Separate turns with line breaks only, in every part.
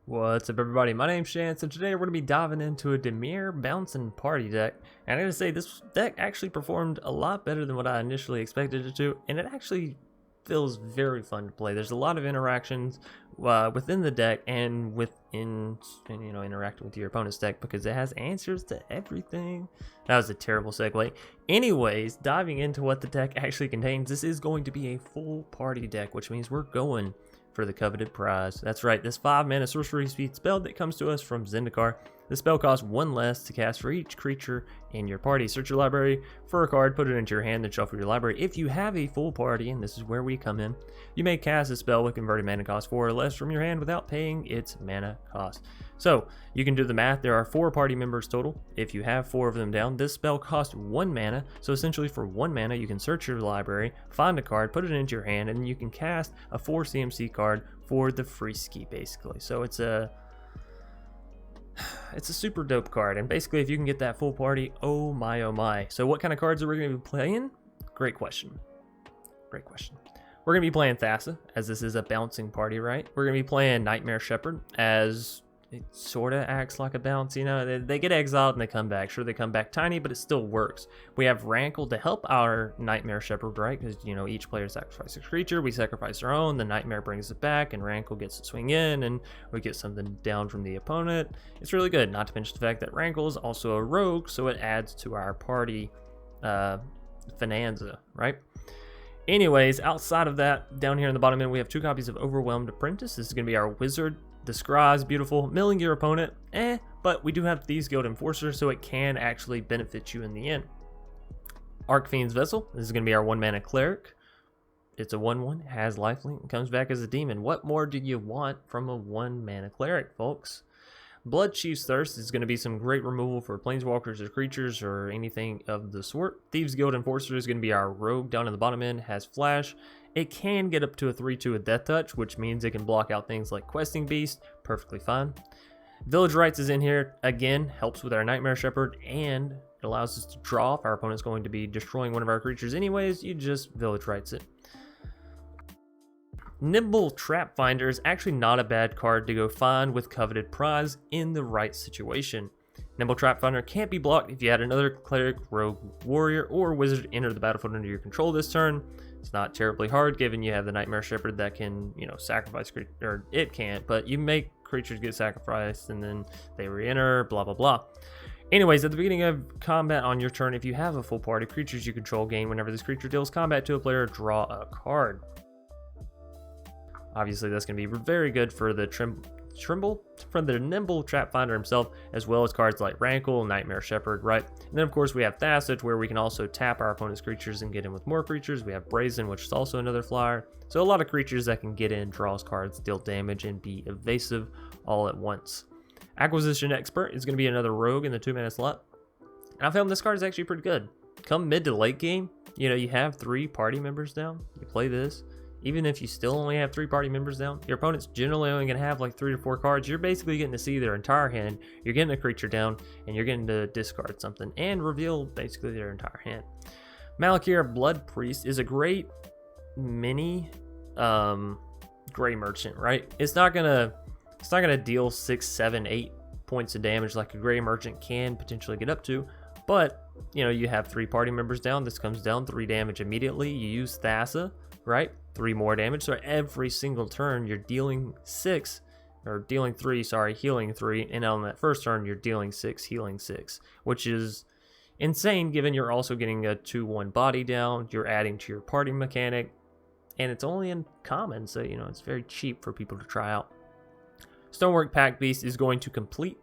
What's up, everybody? My name's Chance, and today we're going to be diving into a Dimir Bouncing Party deck. And I gotta say, this deck actually performed a lot better than what I initially expected it to, and it actually feels very fun to play. There's a lot of interactions within the deck and interacting with your opponent's deck because it has answers to everything. That was a terrible segue. Anyways, diving into what the deck actually contains, this is going to be a full party deck, which means we're going for the Coveted Prize. That's right, this 5-mana sorcery speed spell that comes to us from Zendikar. The spell costs 1 less to cast for each creature in your party. Search your library for a card, put it into your hand, then shuffle your library. If you have a full party, and this is where we come in, you may cast a spell with converted mana cost 4 or less from your hand without paying its mana cost. So, you can do the math. There are 4 party members total. If you have 4 of them down, this spell costs 1 mana. So essentially for 1 mana, you can search your library, find a card, put it into your hand, and then you can cast a 4 CMC card for the free ski, basically. So it's a super dope card, and basically if you can get that full party, oh my. So what kind of cards are we going to be playing? Great question. We're going to be playing Thassa, as this is a bouncing party, right? We're going to be playing Nightmare Shepherd, as it sort of acts like a bounce, you know. They get exiled and they come back. Sure, they come back tiny, but it still works. We have Rankle to help our Nightmare Shepherd, right? Because, you know, each player sacrifices a creature. We sacrifice our own. The Nightmare brings it back, and Rankle gets to swing in, and we get something down from the opponent. It's really good, not to mention the fact that Rankle is also a rogue, so it adds to our party finanza, right? Anyways, outside of that, down here in the bottom end, we have 2 copies of Overwhelmed Apprentice. This is going to be our wizard. The scry is beautiful. Milling your opponent, but we do have Thieves Guild Enforcer, so it can actually benefit you in the end. Archfiend's Vessel. This is going to be our 1-mana cleric. It's a 1/1, has lifelink, and comes back as a demon. What more do you want from a 1-mana cleric, folks? Blood Chief's Thirst is going to be some great removal for planeswalkers or creatures or anything of the sort. Thieves Guild Enforcer is going to be our rogue down in the bottom end, has flash. It can get up to a 3/2 with Death Touch, which means it can block out things like Questing Beast, perfectly fine. Village Rites is in here, again, helps with our Nightmare Shepherd, and it allows us to draw. If our opponent's going to be destroying one of our creatures anyways, you just Village Rites it. Nimble Trap Finder is actually not a bad card to go find with Coveted Prize in the right situation. Nimble Trap Finder can't be blocked if you had another cleric, rogue, warrior, or wizard enter the battlefield under your control this turn. It's not terribly hard given you have the Nightmare Shepherd that can, you know, sacrifice creatures, or it can't, but you make creatures get sacrificed and then they re-enter, blah blah blah. Anyways, at the beginning of combat on your turn, if you have a full party, creatures you control gain whenever this creature deals combat to a player, draw a card. Obviously, that's going to be very good for the Nimble Trap Finder himself, as well as cards like Rankle, Nightmare Shepherd, right? And then, of course, we have Thassa, where we can also tap our opponent's creatures and get in with more creatures. We have Brazen, which is also another flyer. So a lot of creatures that can get in, draws cards, deal damage, and be evasive all at once. Acquisition Expert is going to be another rogue in the 2-mana slot. And I found this card is actually pretty good. Come mid to late game, you know, you have 3 party members down. You play this. Even if you still only have 3 party members down, your opponent's generally only going to have like 3 or 4 cards. You're basically getting to see their entire hand. You're getting a creature down, and you're getting to discard something and reveal basically their entire hand. Malakir Blood Priest is a great mini gray merchant, right? It's not gonna deal 6, 7, 8 points of damage like a gray merchant can potentially get up to, but you know, you have 3 party members down. This comes down 3 damage immediately. You use Thassa, right? 3 more damage. So every single turn you're dealing 6, or dealing 3, sorry, healing 3, and on that first turn you're dealing 6, healing 6, which is insane given you're also getting a 2/1 body down. You're adding to your party mechanic, and it's only in common, so you know, it's very cheap for people to try out. Stonework Packbeast is going to complete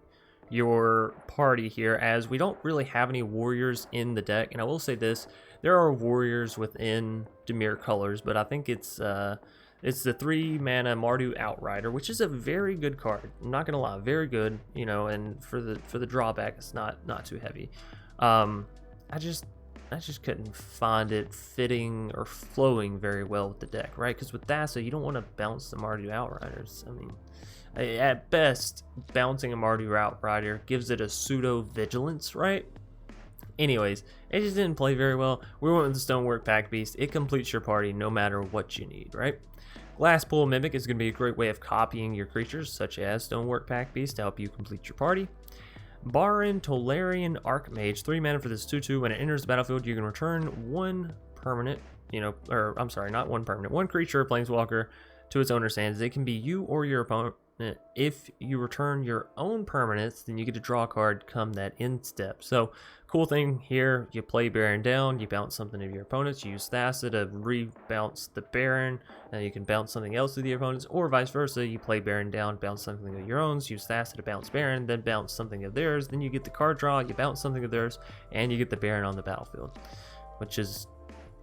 your party here, as we don't really have any warriors in the deck. And I will say this, there are warriors within Dimir colors, but I think it's the 3-mana Mardu Outrider, which is a very good card. I'm not gonna lie, very good, you know, and for the drawback, it's not too heavy. I just couldn't find it fitting or flowing very well with the deck, right? Because with Thassa, you don't want to bounce the Mardu Outriders. I mean, at best, bouncing a Mardu Outrider gives it a pseudo vigilance, right? Anyways, it just didn't play very well. We went with the Stonework Packbeast. It completes your party no matter what you need, right? Glass Pool Mimic is going to be a great way of copying your creatures, such as Stonework Packbeast, to help you complete your party. Barrin, Tolarian, Archmage, 3 mana for this 2/2. When it enters the battlefield, you can return one permanent, or I'm sorry, not one permanent, one creature or planeswalker to its owner's hands. It can be you or your opponent. If you return your own permanents, then you get to draw a card come that end step. So, cool thing here, you play Barrin down, you bounce something of your opponents, you use Thassa to rebounce the Barrin, and you can bounce something else to the opponents, or vice versa, you play Barrin down, bounce something of your own, use Thassa to bounce Barrin, then bounce something of theirs, then you get the card draw, you bounce something of theirs, and you get the Barrin on the battlefield, which is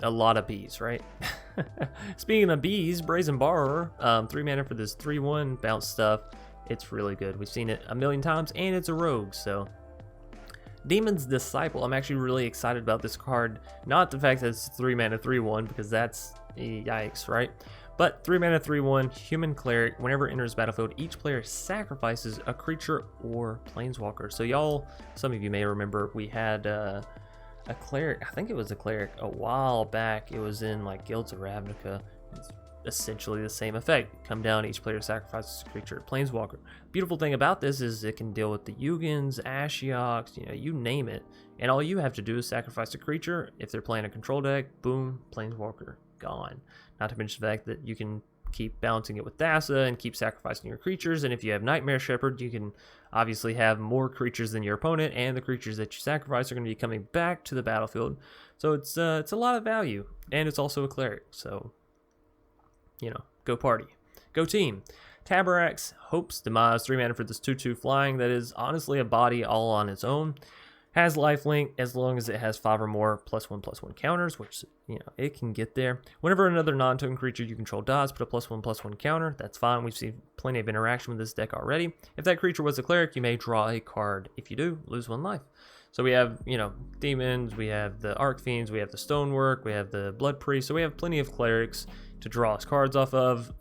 a lot of bees, right? Speaking of bees, Brazen Borrower, 3 mana for this 3/1 bounce stuff. It's really good. We've seen it a million times, and it's a rogue, so. Demon's Disciple, I'm actually really excited about this card. Not the fact that it's 3 mana 3/1, because that's yikes, right? But 3 mana 3/1, Human Cleric. Whenever it enters battlefield, each player sacrifices a creature or planeswalker. So y'all, some of you may remember, we had a cleric, I think it was a cleric a while back. It was in like Guilds of Ravnica. It's essentially the same effect. Come down, each player sacrifices a creature, planeswalker. Beautiful thing about this is it can deal with the Ugins, Ashioks, you name it. And all you have to do is sacrifice a creature. If they're playing a control deck, boom, planeswalker, gone. Not to mention the fact that you can keep balancing it with Thassa and keep sacrificing your creatures. And if you have Nightmare Shepherd, you can obviously have more creatures than your opponent, and the creatures that you sacrifice are going to be coming back to the battlefield. So it's a lot of value, and it's also a cleric. So, go party, go team. Taborax, Hope's Demise, 3 mana for this 2/2 flying. That is honestly a body all on its own. Has lifelink as long as it has 5 or more +1/+1 counters, which, it can get there. Whenever another non-token creature you control dies, put a +1/+1 counter. That's fine. We've seen plenty of interaction with this deck already. If that creature was a cleric, you may draw a card. If you do, lose 1 life. So we have, demons, we have the Archfiends, we have the Stonework, we have the Blood Priest. So we have plenty of clerics to draw us cards off of.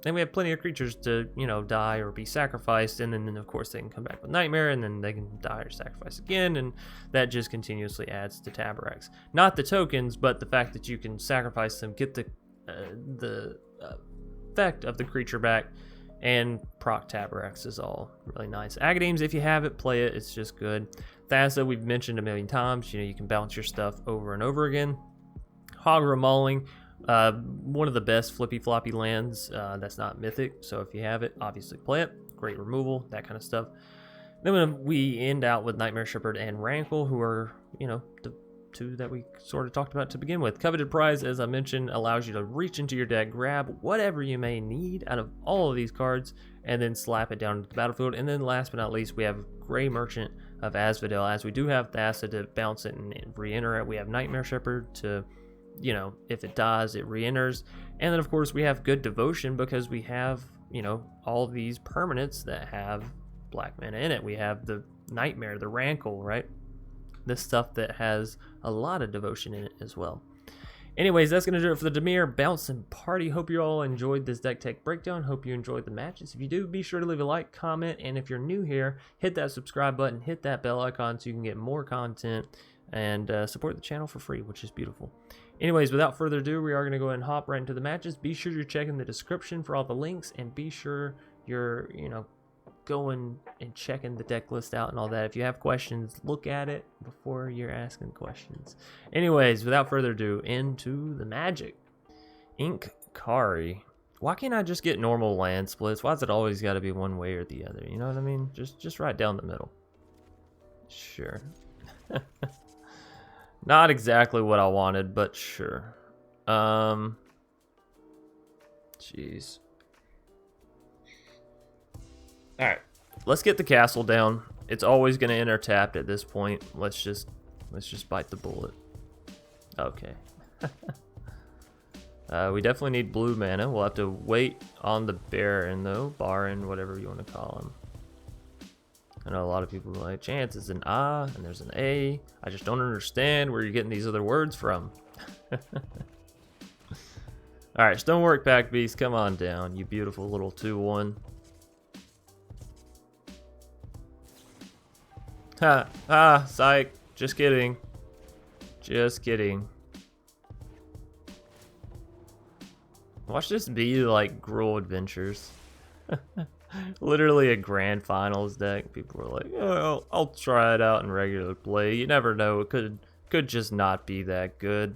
Then we have plenty of creatures to, die or be sacrificed, and then of course they can come back with Nightmare, and then they can die or sacrifice again, and that just continuously adds to Taborax. Not the tokens, but the fact that you can sacrifice them, get the effect of the creature back, and proc Taborax is all really nice. Agademes, if you have it, play it. It's just good. Thassa, we've mentioned a million times. You can bounce your stuff over and over again. AGGRO Mauling. One of the best flippy floppy lands that's not mythic, so if you have it, obviously play it. Great removal, that kind of stuff. Then we end out with Nightmare Shepherd and Rankle, who are, the 2 that we sort of talked about to begin with. Coveted Prize, as I mentioned, allows you to reach into your deck, grab whatever you may need out of all of these cards, and then slap it down to the battlefield. And then last but not least, we have Grey Merchant of Asphodel. As we do have Thassa to bounce it and re-enter it, we have Nightmare Shepherd to, if it dies, it re-enters. And then of course we have good devotion because we have, all these permanents that have black mana in it. We have the Nightmare, the Rankle, right? This stuff that has a lot of devotion in it as well. Anyways, that's going to do it for the Dimir Bouncing Party. Hope you all enjoyed this deck tech breakdown. Hope you enjoyed the matches. If you do, be sure to leave a like, comment, and if you're new here, hit that subscribe button, hit that bell icon so you can get more content and support the channel for free, which is beautiful. Anyways, without further ado, we are going to go ahead and hop right into the matches. Be sure you're checking the description for all the links, and be sure you're, going and checking the deck list out and all that. If you have questions, look at it before you're asking questions. Anyways, without further ado, into the magic. Inkari. Why can't I just get normal land splits? Why's it always got to be one way or the other? You know what I mean? Just right down the middle. Sure. Not exactly what I wanted, but sure. Jeez. Alright. Let's get the castle down. It's always gonna enter tapped at this point. Let's just bite the bullet. Okay. We definitely need blue mana. We'll have to wait on the Barrin though. Barrin, whatever you want to call him. I know a lot of people are like, Chance is an I and there's an A. I just don't understand where you're getting these other words from. Alright, Stonework Packbeast, come on down, you beautiful little 2/1. Ha, psych. Just kidding. Just kidding. Watch this be like Gruul Adventures. Literally a grand finals deck. People were like, oh, I'll try it out in regular play. You never know, it could just not be that good.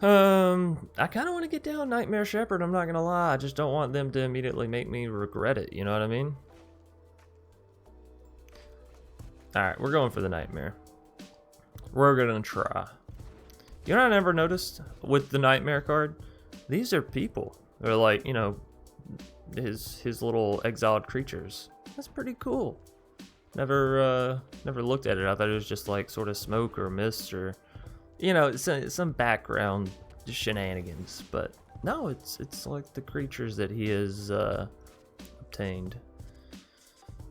I kind of want to get down Nightmare Shepherd, I'm not gonna lie. I just don't want them to immediately make me regret it, you know what I mean? Alright, we're going for the Nightmare. We're gonna try. You know what I never noticed with the Nightmare card? These are people. They're like, you know, his little exiled creatures. That's pretty cool. Never looked at it. I thought it was just like sort of smoke or mist or, you know, some background shenanigans. But no, it's like the creatures that he has obtained.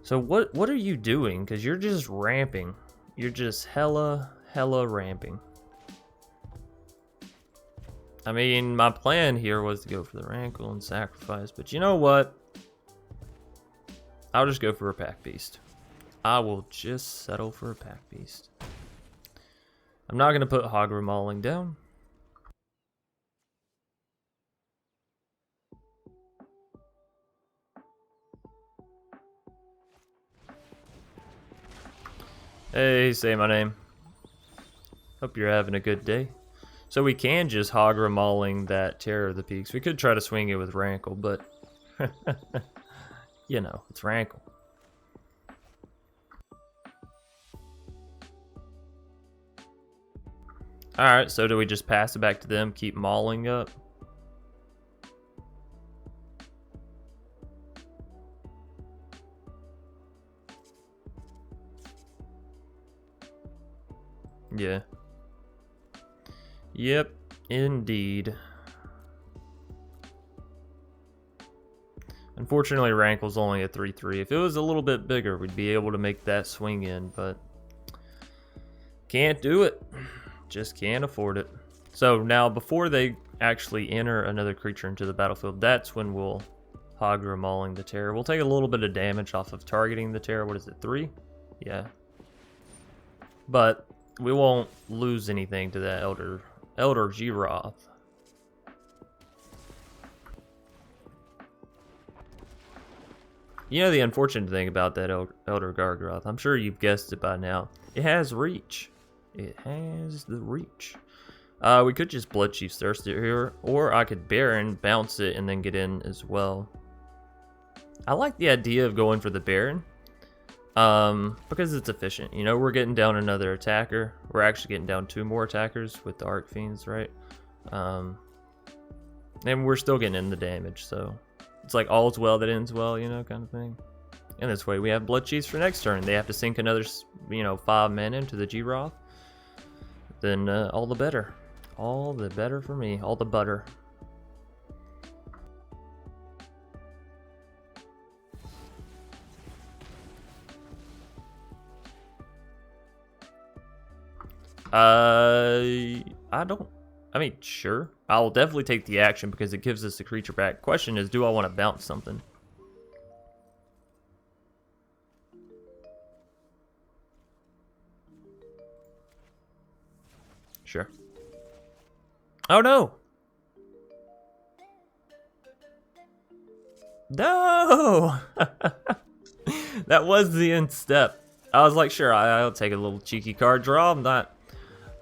So what are you doing? Because you're just ramping. You're just hella ramping. I mean, my plan here was to go for the Rankle and sacrifice, but you know what? I'll just go for a Packbeast. I will just settle for a Packbeast. I'm not going to put AGGRO Mauling down. Hey, say my name. Hope you're having a good day. So we can just AGGRO Mauling that Terror of the Peaks. We could try to swing it with Rankle, but you know, it's Rankle. Alright, so do we just pass it back to them, keep mauling up? Yeah. Yep, indeed. Unfortunately, Rankle's only a 3/3. If it was a little bit bigger, we'd be able to make that swing in, but can't do it. Just can't afford it. So now, before they actually enter another creature into the battlefield, that's when we'll AGGRO Mauling the Terror. We'll take a little bit of damage off of targeting the Terror. What is it, 3? Yeah. But we won't lose anything to that Elder Giroth. You know the unfortunate thing about that Elder Gargroth, I'm sure you've guessed it by now. It has reach. It has the reach. We could just Bloodchief's Thirst here, or I could Barrin, bounce it, and then get in as well. I like the idea of going for the Barrin, because it's efficient. You know, we're getting down another attacker. We're actually getting down 2 more attackers with the Archfiends, right? And we're still getting in the damage, so it's like all's well that ends well, you know, kind of thing. And this way we have Bloodchiefs for next turn. They have to sink another, you know, 5 mana into the Giroth. Then all the better. All the better for me. All the butter. I mean, sure. I'll definitely take the action because it gives us the creature back. Question is, do I want to bounce something? Sure. Oh no! No! That was the end step. I was like, sure, I'll take a little cheeky card draw. I'm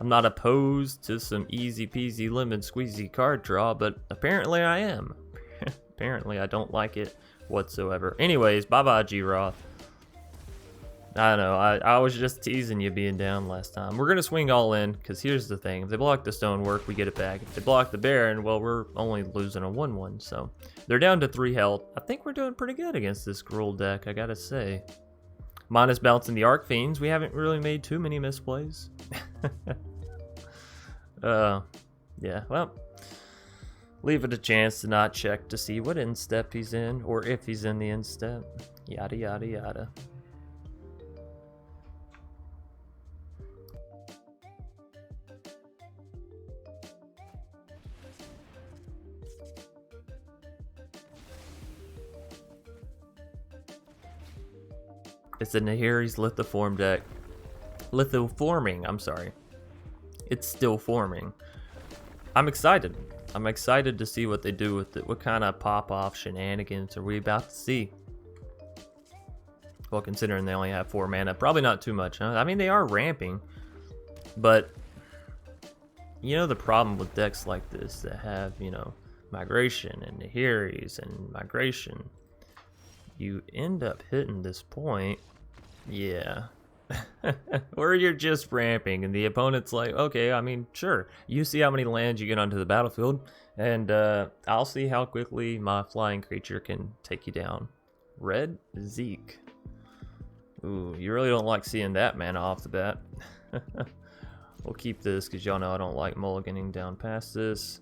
not opposed to some easy peasy lemon squeezy card draw, but apparently I am. Apparently I don't like it whatsoever. Anyways, bye-bye, Giroth. I know, I was just teasing you being down last time. We're going to swing all in, because here's the thing. If they block the Stonework, we get it back. If they block the Barrin, well, we're only losing a 1/1, so they're down to 3 health. I think we're doing pretty good against this Gruul deck, I gotta say. Minus bouncing the Archfiends, we haven't really made too many misplays. Yeah, well, leave it a chance to not check to see what end step he's in, or if he's in the end step. Yada, yada, yada. It's a Nahiri's Lithoform deck. Lithoforming, I'm sorry. It's still forming. I'm excited. I'm excited to see what they do with it. What kind of pop-off shenanigans are we about to see? Well, considering they only have 4 mana, probably not too much, huh? I mean, they are ramping, but you know the problem with decks like this that have, you know, migration and Nahiris and migration, you end up hitting this point, yeah, where you're just ramping and the opponent's like, okay, I mean, sure, you see how many lands you get onto the battlefield, and I'll see how quickly my flying creature can take you down. Red Zeke. Ooh, you really don't like seeing that mana off the bat. We'll keep this because y'all know I don't like mulliganing down past this.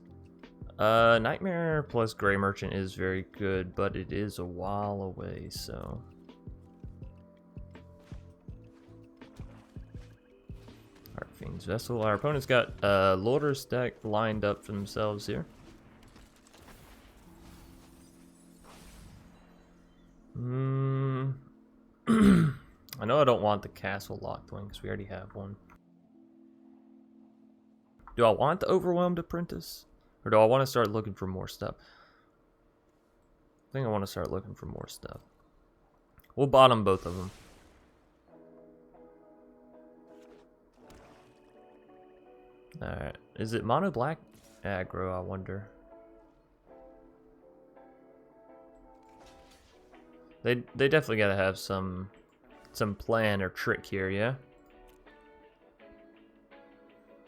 Nightmare plus Grey Merchant is very good, but it is a while away, so. Archfiend's Vessel. Our opponent's got Loader's deck lined up for themselves here. I know I don't want the Castle Locked one because we already have one. Do I want the Overwhelmed Apprentice? Or do I want to start looking for more stuff? I think I want to start looking for more stuff. We'll bottom both of them. Alright. Is it mono black aggro, I wonder? They definitely gotta have some plan or trick here, yeah?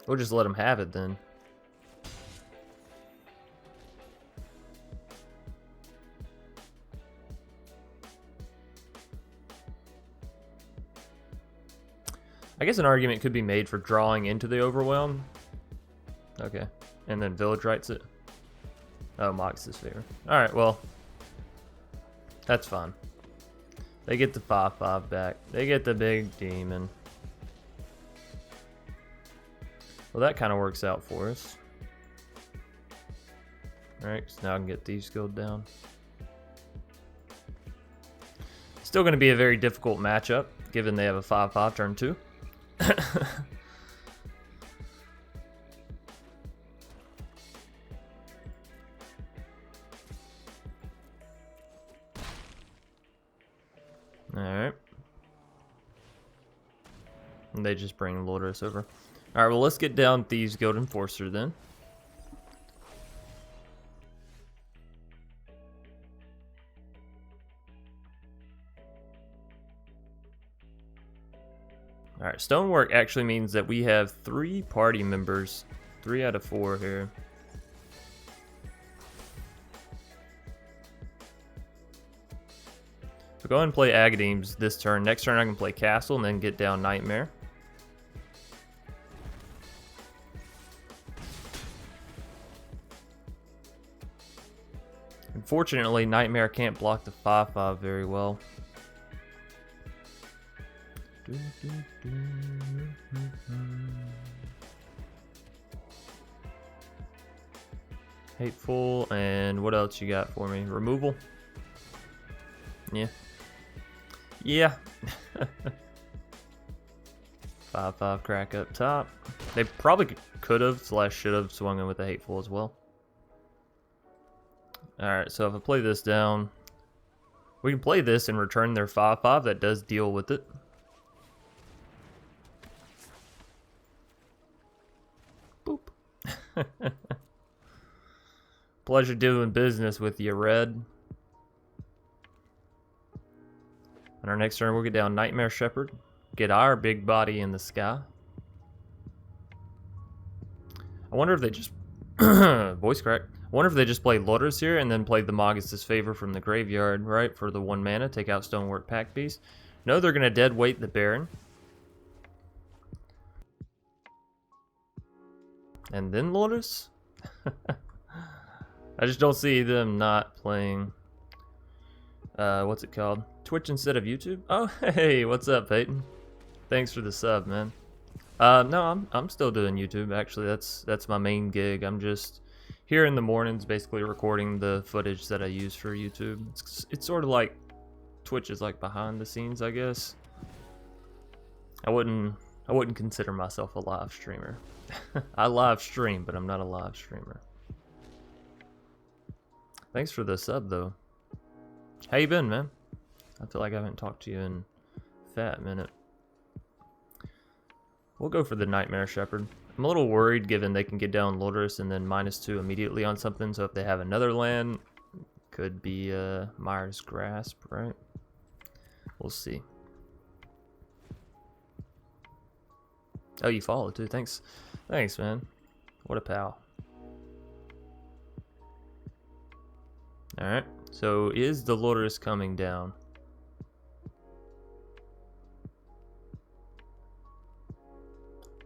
We'll just let them have it then. I guess an argument could be made for drawing into the Overwhelm. Okay. And then Village Rights it. Oh, Mox is favor. Alright, well. That's fine. They get the 5/5 back. They get the big demon. Well, that kind of works out for us. Alright, so now I can get Thieves Guild down. Still going to be a very difficult matchup, given they have a 5/5 turn 2. Alright. And they just bring Lourdes over. Alright, well, let's get down Thieves Guild Enforcer then. Alright, Stonework actually means that we have 3 party members. 3 out of 4 here. So go ahead and play Agadeems this turn. Next turn I can play Castle and then get down Nightmare. Unfortunately, Nightmare can't block the 5/5 very well. Hateful, and what else you got for me? Removal? Yeah. Yeah. 5/5 crack up top. They probably could have / should have swung in with the Hateful as well. Alright, so if I play this down, we can play this and return their 5/5. That does deal with it. Boop. Pleasure doing business with you, Red. On our next turn, we'll get down Nightmare Shepherd. Get our big body in the sky. I wonder if they just... voice crack. I wonder if they just play Lourdes here and then play the Magus' Favor from the graveyard, right? For the 1 mana, take out Stonework Packbeast. No, they're going to dead weight the Barrin. And then Lourdes? I just don't see them not playing... what's it called? Twitch instead of YouTube? Oh, hey, what's up, Peyton? Thanks for the sub, man. No, I'm still doing YouTube, actually. That's my main gig. I'm just here in the mornings, basically recording the footage that I use for YouTube. It's sort of like Twitch is like behind the scenes, I guess. I wouldn't consider myself a live streamer. I live stream, but I'm not a live streamer. Thanks for the sub, though. How you been, man? I feel like I haven't talked to you in a fat minute. We'll go for the Nightmare Shepherd. I'm a little worried given they can get down Lordorus and then -2 immediately on something, so if they have another land, could be Mire's Grasp, right? We'll see. Oh, you followed too. Thanks. Thanks, man. What a pal. Alright, so is the Lordorus coming down?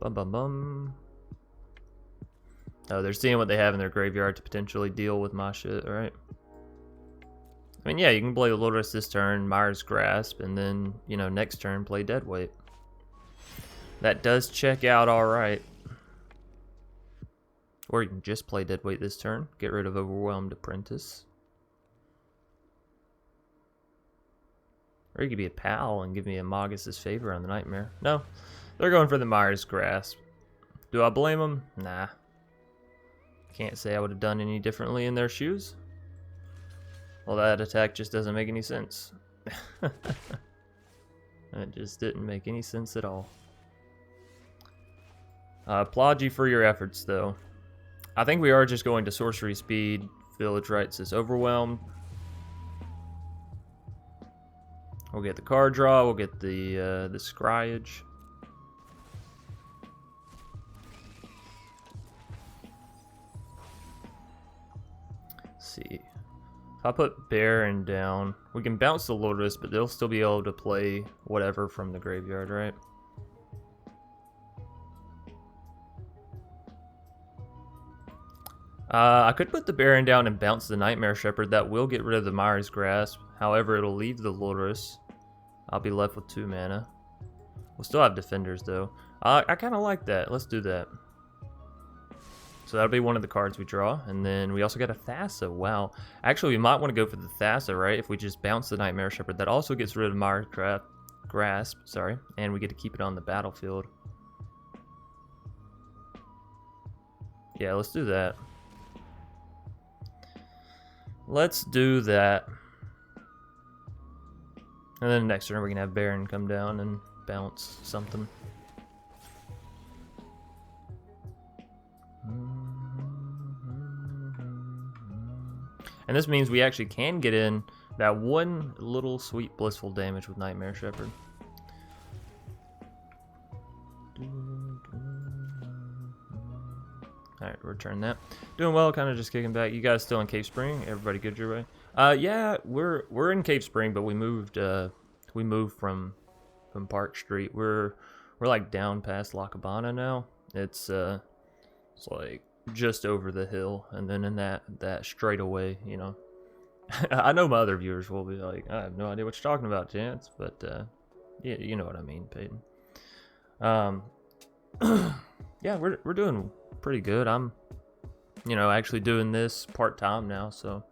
Bum bum bum. Oh, they're seeing what they have in their graveyard to potentially deal with my shit, right? I mean, yeah, you can play the Lordorus this turn, Mire's Grasp, and then, you know, next turn play Deadweight. That does check out alright. Or you can just play Deadweight this turn, get rid of Overwhelmed Apprentice. Or you could be a pal and give me a Magus' Favor on the Nightmare. No, they're going for the Mire's Grasp. Do I blame them? Nah. Can't say I would have done any differently in their shoes. Well, that attack just doesn't make any sense. It just didn't make any sense at all. Applaud you for your efforts, though. I think we are just going to sorcery speed. Village Rites is overwhelmed. We'll get the card draw. We'll get the scryage. Let's see. If I put Barrin down, we can bounce the Lordorus, but they'll still be able to play whatever from the graveyard, right? I could put the Barrin down and bounce the Nightmare Shepherd. That will get rid of the Mire's Grasp. However, it'll leave the Lordorus. I'll be left with 2 mana. We'll still have defenders, though. I kind of like that. Let's do that. So that'll be one of the cards we draw. And then we also got a Thassa. Wow. Actually, we might want to go for the Thassa, right? If we just bounce the Nightmare Shepherd. That also gets rid of Mire's Grasp. Sorry. And we get to keep it on the battlefield. Yeah, let's do that. Let's do that. And then next turn we can have Barrin come down and bounce something. And this means we actually can get in that one little sweet blissful damage with Nightmare Shepherd. Alright, return that. Doing well, kind of just kicking back. You guys still in Cave Spring? Everybody good your way? Yeah, we're in Cave Spring, but we moved from Park Street. We're like down past La Cabana now. It's like just over the hill, and then in that straightaway, you know. I know my other viewers will be like, I have no idea what you're talking about, Chance, but yeah, you know what I mean, Peyton. Yeah, we're doing pretty good. I'm, you know, actually doing this part-time now, so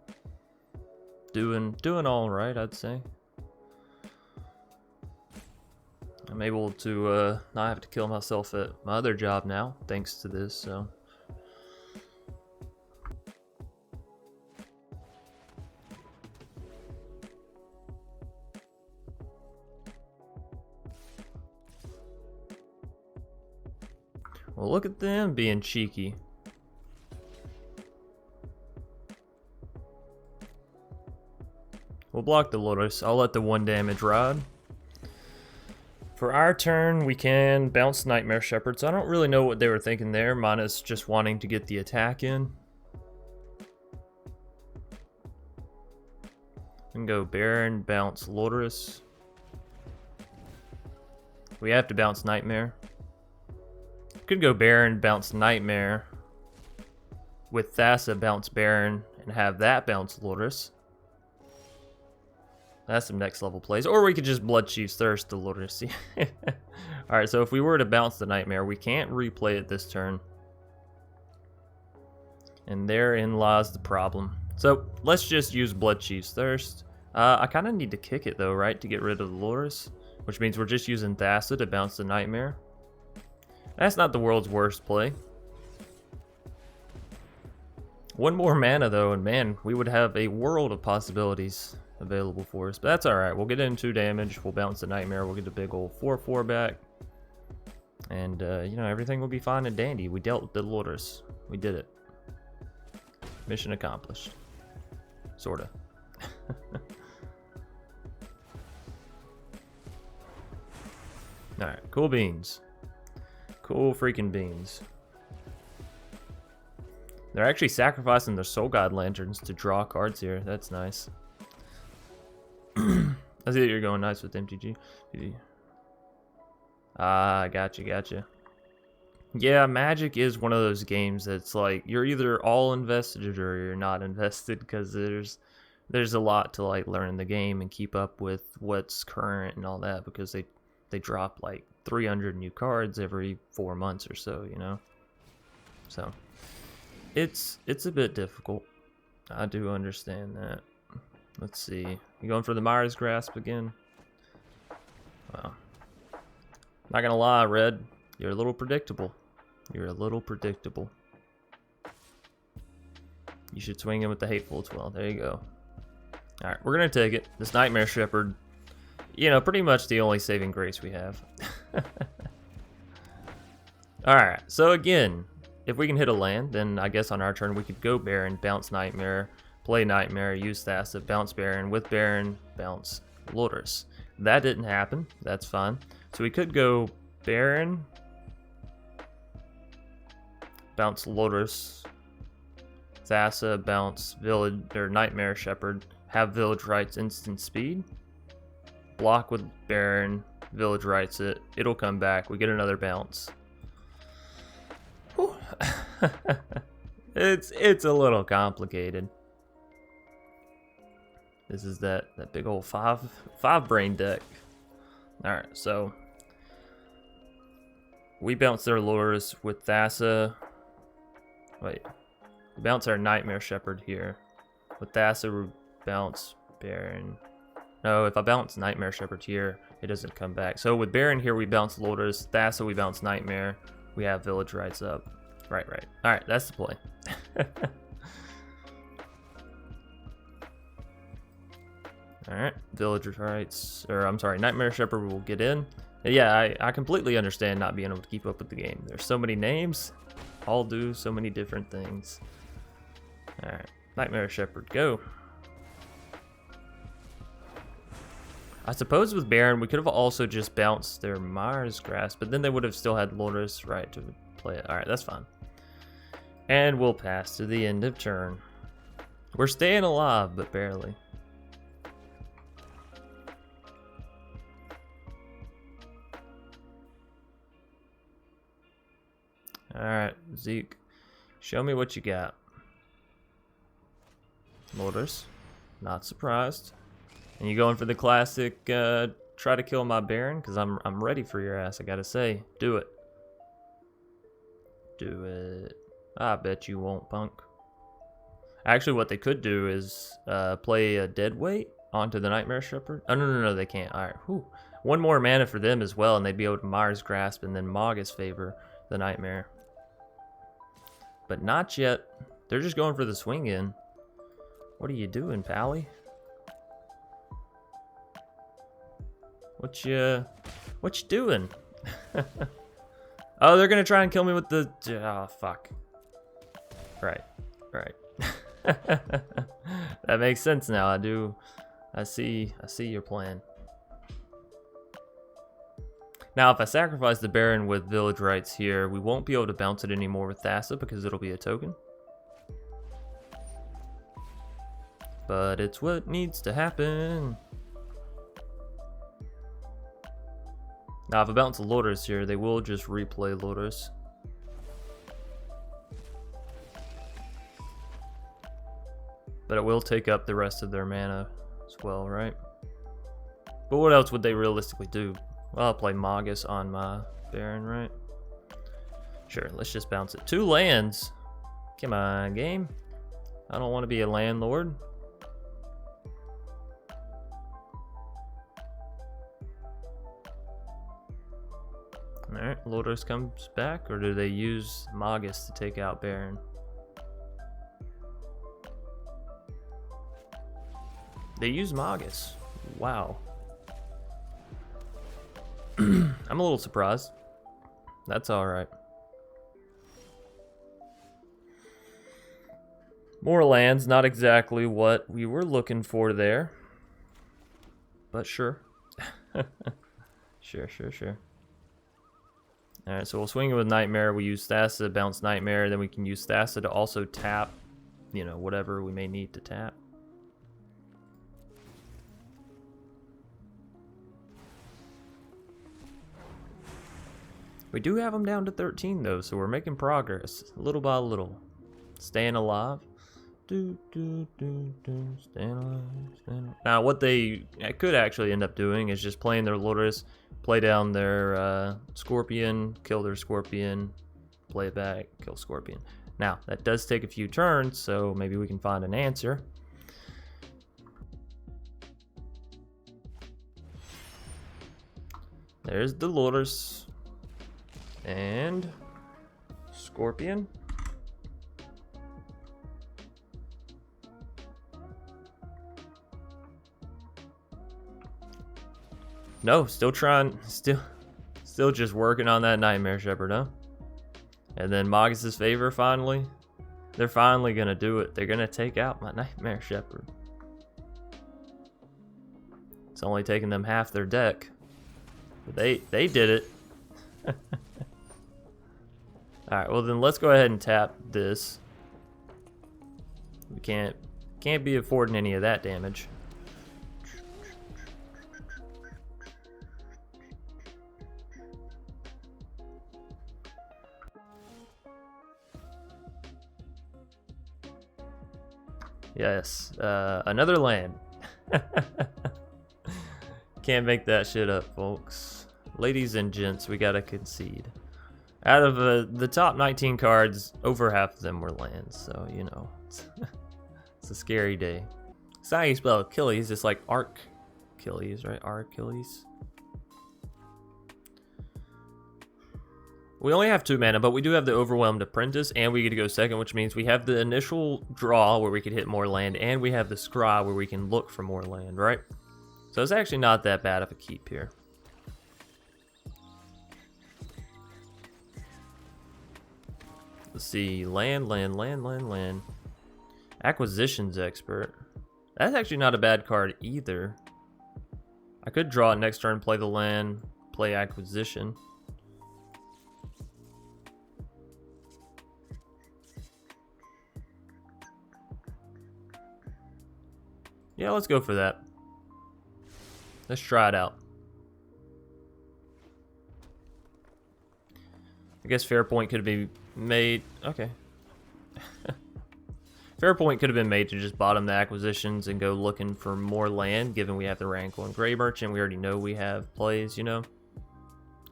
doing all right, I'd say. I'm able to not have to kill myself at my other job now, thanks to this, so. Well, look at them being cheeky. We'll block the Lordorus. I'll let the 1 damage ride. For our turn, we can bounce Nightmare Shepherd. So I don't really know what they were thinking there, minus just wanting to get the attack in. And go Barrin, bounce Lordorus. We have to bounce Nightmare. Could go Barrin, bounce Nightmare. With Thassa, bounce Barrin, and have that bounce Lordorus. That's some next level plays. Or we could just Blood Chief's Thirst the Lordorus. Alright, so if we were to bounce the Nightmare, we can't replay it this turn. And therein lies the problem. So let's just use Blood Chief's Thirst. I kind of need to kick it though, right? To get rid of the Lordorus. Which means we're just using Thassa to bounce the Nightmare. That's not the world's worst play. One more mana though, and man, we would have a world of possibilities available for us. But that's alright. We'll get in 2 damage. We'll bounce the Nightmare. We'll get the big old 4/4 back. And, you know, everything will be fine and dandy. We dealt with the Lourdes. We did it. Mission accomplished. Sorta. Alright, cool beans. Cool freaking beans. They're actually sacrificing their Soul God Lanterns to draw cards here. That's nice. I see that you're going nice with MTG. Ah, gotcha. Yeah, Magic is one of those games that's like, you're either all invested or you're not invested, because there's a lot to like learn the game and keep up with what's current and all that, because they drop like 300 new cards every 4 months or so, you know? So it's a bit difficult. I do understand that. Let's see. You going for the Myers Grasp again? Well, not gonna lie, Red, you're a little predictable. You're a little predictable. You should swing in with the Hateful as well. There you go. Alright, we're gonna take it. This Nightmare Shepherd, you know, pretty much the only saving grace we have. Alright, so again, if we can hit a land, then I guess on our turn we could go Barrin, bounce Nightmare, play Nightmare, use Thassa, bounce Barrin, with Barrin, bounce Lourdes. That didn't happen. That's fine. So we could go Barrin, bounce Lourdes, Thassa, bounce Village or Nightmare Shepherd, have Village Rites instant speed, block with Barrin, Village Rites it, it'll come back, we get another bounce. It's a little complicated. This is that big old five brain deck. Alright, so we bounce their Lourdes with Thassa. Wait. We bounce our Nightmare Shepherd here. With Thassa, we bounce Barrin. No, if I bounce Nightmare Shepherd here, it doesn't come back. So with Barrin here, we bounce Lourdes. Thassa, we bounce Nightmare. We have Village Rites up. Right. Alright, that's the play. Alright, Village Rites, or I'm sorry, Nightmare Shepherd will get in. Yeah, I completely understand not being able to keep up with the game. There's so many names, all do so many different things. Alright, Nightmare Shepherd, go. I suppose with Barrin, we could have also just bounced their Myers Grasp, but then they would have still had Lourdes, right, to play it. Alright, that's fine. And we'll pass to the end of turn. We're staying alive, but barely. Alright, Zeke, show me what you got. Lourdes, not surprised. And you going for the classic, try to kill my Barrin? Because I'm ready for your ass, I gotta say. Do it. Do it. I bet you won't, punk. Actually, what they could do is play a Deadweight onto the Nightmare Shepherd. Oh, no, they can't. Alright, whew. One more mana for them as well, and they'd be able to Myers Grasp and then Magus favor the Nightmare. But not yet. They're just going for the swing in. What are you doing, Pally? What you doing? Oh, they're gonna try and kill me with the... Oh, fuck. Right. That makes sense now. I see your plan. Now, if I sacrifice the Barrin with Village Rites here, we won't be able to bounce it anymore with Thassa because it'll be a token. But it's what needs to happen. Now, if I bounce Lourdes here, they will just replay Lourdes. But it will take up the rest of their mana as well, right? But what else would they realistically do? Well, I'll play Magus on my Barrin, right? Sure, let's just bounce it. 2 lands. Come on, game. I don't want to be a landlord. Alright, Lourdes comes back, or do they use Magus to take out Barrin? They use Magus. Wow. I'm a little surprised. That's alright. More lands, not exactly what we were looking for there. But sure. Sure. Alright, so we'll swing it with Nightmare. We use Thassa to bounce Nightmare. Then we can use Thassa to also tap, you know, whatever we may need to tap. We do have them down to 13 though, so we're making progress little by little. Staying alive. Staying alive. Now what they could actually end up doing is just playing their Lourdes, play down their Scorpion, kill their Scorpion, play it back, kill Scorpion. Now that does take a few turns, so maybe we can find an answer. There's the Lourdes. And Scorpion. No, still trying, still just working on that Nightmare Shepherd, huh? And then Magus' favor finally. They're finally gonna do it. They're gonna take out my Nightmare Shepherd. It's only taking them half their deck. But they did it. Alright, well then let's go ahead and tap this. We can't be affording any of that damage. Yes, another land. Can't make that shit up, folks. Ladies and gents, we gotta concede. Out of the top 19 cards, over half of them were lands, so, you know, it's a scary day. It's not how you spell Achilles, it's like Achilles, right? Achilles. We only have 2 mana, but we do have the Overwhelmed Apprentice, and we get to go second, which means we have the initial draw where we could hit more land, and we have the scry where we can look for more land, right? So it's actually not that bad of a keep here. Let's see, land. Acquisitions Expert. That's actually not a bad card either. I could draw it next turn, play the land, play Acquisition. Yeah, let's go for that. Let's try it out. I guess fair point could be made. Okay. Fair point could have been made to just bottom the acquisitions and go looking for more land, given we have the Rankle and Grey Merchant. We already know we have plays, you know.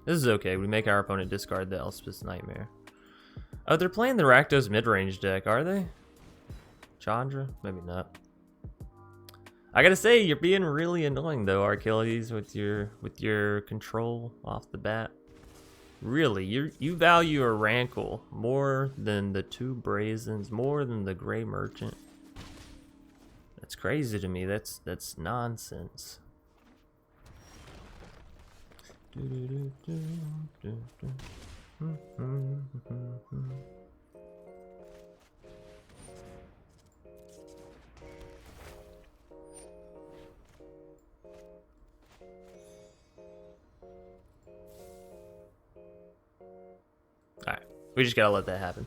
This is okay. We make our opponent discard the Elspeth's Nightmare. Oh, they're playing the Rakdos mid-range deck, are they? Chandra? Maybe not. I gotta say, you're being really annoying though, Achilles, with your control off the bat. Really, you value a Rankle more than the 2 Brazens, more than the Grey Merchant. That's crazy to me. That's nonsense. Alright, we just gotta let that happen.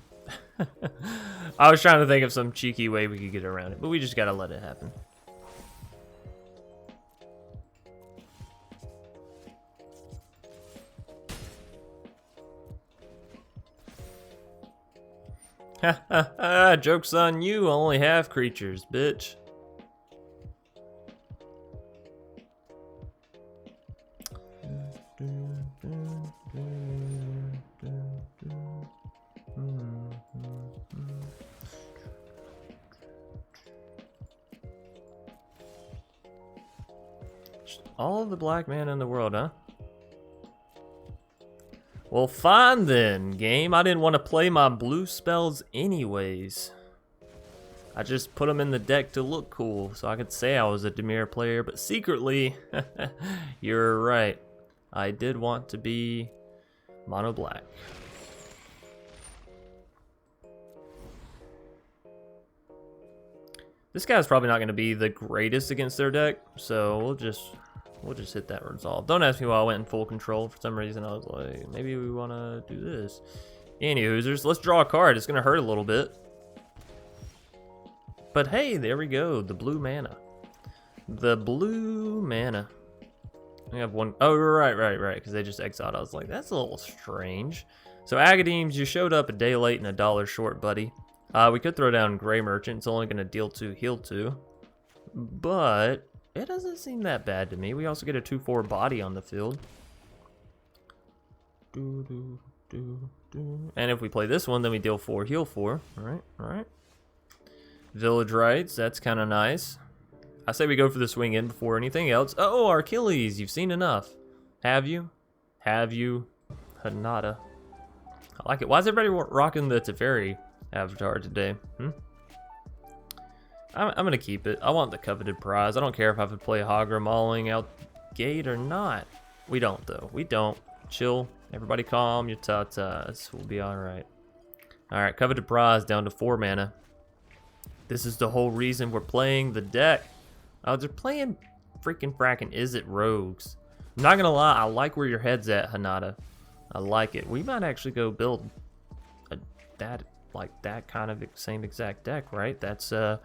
I was trying to think of some cheeky way we could get around it, but we just gotta let it happen. Ha ha ha, joke's on you, I only have creatures, bitch. All the black mana in the world, huh? Well, fine then, game. I didn't want to play my blue spells anyways. I just put them in the deck to look cool, so I could say I was a Dimir player, but secretly, you're right. I did want to be mono black. This guy's probably not going to be the greatest against their deck, so we'll just hit that resolve. Don't ask me why I went in full control. For some reason, I was like, maybe we want to do this. Any hoosers, let's draw a card. It's going to hurt a little bit. But hey, there we go. The blue mana. The blue mana. We have one. Oh, right. Because they just exiled. I was like, that's a little strange. So Agadeems, you showed up a day late and $1 short, buddy. We could throw down Gray Merchant. It's only going to deal 2, heal 2. But it doesn't seem that bad to me. We also get a 2/4 body on the field. And if we play this one, then we deal 4, heal 4. All right. Village Rites, that's kind of nice. I say we go for the swing in before anything else. Oh, Achilles, you've seen enough. Have you? Have you? Hanada. I like it. Why is everybody rocking the Teferi avatar today? I'm going to keep it. I want the Coveted Prize. I don't care if I have to play AGGRO Mauling out gate or not. We don't, though. We don't. Chill. Everybody calm your tatas. We'll be all right. All right, Coveted Prize down to 4 mana. This is the whole reason we're playing the deck. Oh, they're playing freaking fracking Is It Rogues. I'm not gonna lie, I like where your head's at, Hanada. I like it. We might actually go build that kind of same exact deck, right? That's a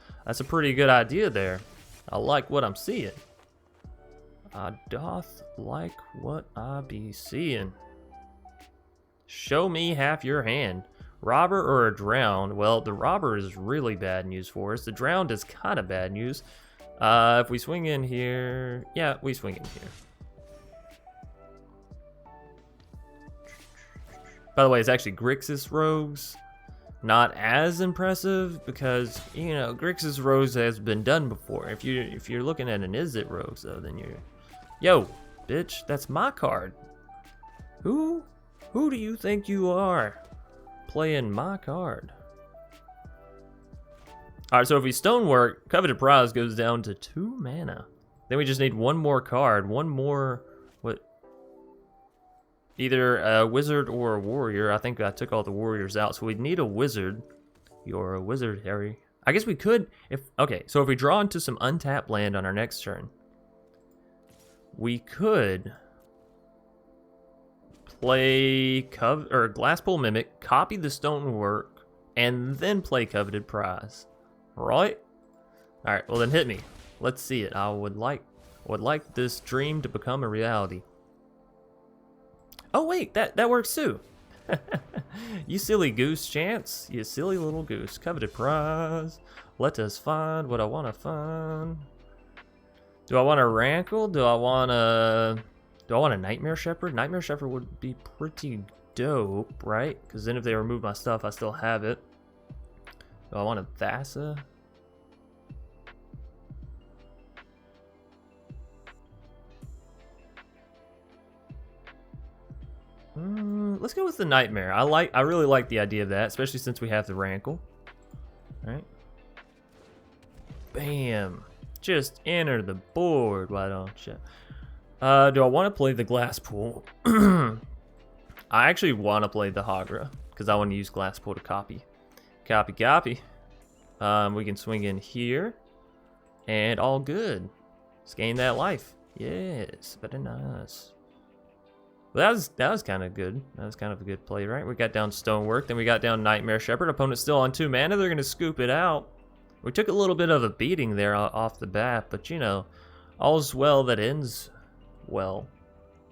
pretty good idea there. I like what I'm seeing. I doth like what I be seeing. Show me half your hand. Robber or a drowned? Well, the robber is really bad news for us. The drowned is kind of bad news. If we swing in here... Yeah, we swing in here. By the way, it's actually Grixis Rogues. Not as impressive because, you know, Grixis Rogues has been done before. If you're looking at an Is It Rogues, though, then you're... Yo, bitch, that's my card. Who do you think you are? Playing my card. Alright, so if we Stonework, Coveted Prize goes down to 2 mana. Then we just need one more card. One more... What? Either a wizard or a warrior. I think I took all the warriors out, so we'd need a wizard. You're a wizard, Harry. I guess we could... Okay, so if we draw into some untapped land on our next turn, we could... play Glasspool Mimic, copy the Stonework, and then play Coveted Prize. Right? Alright, well then hit me. Let's see it. I would like this dream to become a reality. Oh wait, that works too. You silly goose, Chance. You silly little goose. Coveted Prize. Let us find what I want to find. Do I want a Rankle? Do I want a Nightmare Shepherd? Nightmare Shepherd would be pretty dope, right? Because then if they remove my stuff, I still have it. Do I want a Thassa? Let's go with the Nightmare. I really like the idea of that, especially since we have the Rankle. All right. Bam. Just enter the board, why don't you? Do I want to play the Glasspool? I actually want to play the AGGRO because I want to use Glasspool to copy. Copy. We can swing in here and all good. Let's gain that life. Yes, very nice. Well, that was kind of good. That was kind of a good play, right? We got down Stonework, then we got down Nightmare Shepherd. Opponent's still on 2 mana. They're going to scoop it out. We took a little bit of a beating there off the bat, but you know, all's well that ends well.